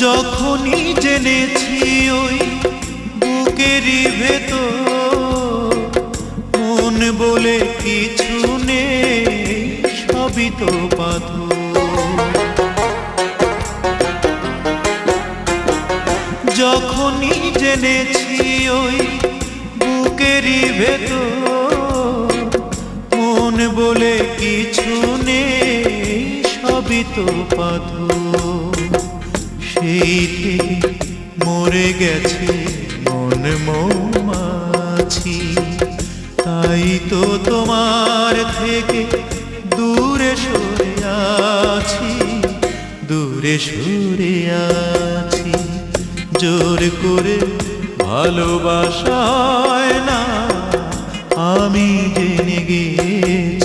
যখনই জেনেছি ওই বুকেরই ভেতর মন বলে কিছু নেই, সবই তো পাথর। যখনই জেনেছি ওই বুকেরই ভেতর মন বলে কিছু নেই, সবই তো পাথর। সেই থেকে মরে গেছে মন মৌমাছি, তাই তো তোমার থেকে দূরে সরে আছি, দূরে সরে আছি। জোর করে ভালোবাসা হয় না, আমি জেনে গেছি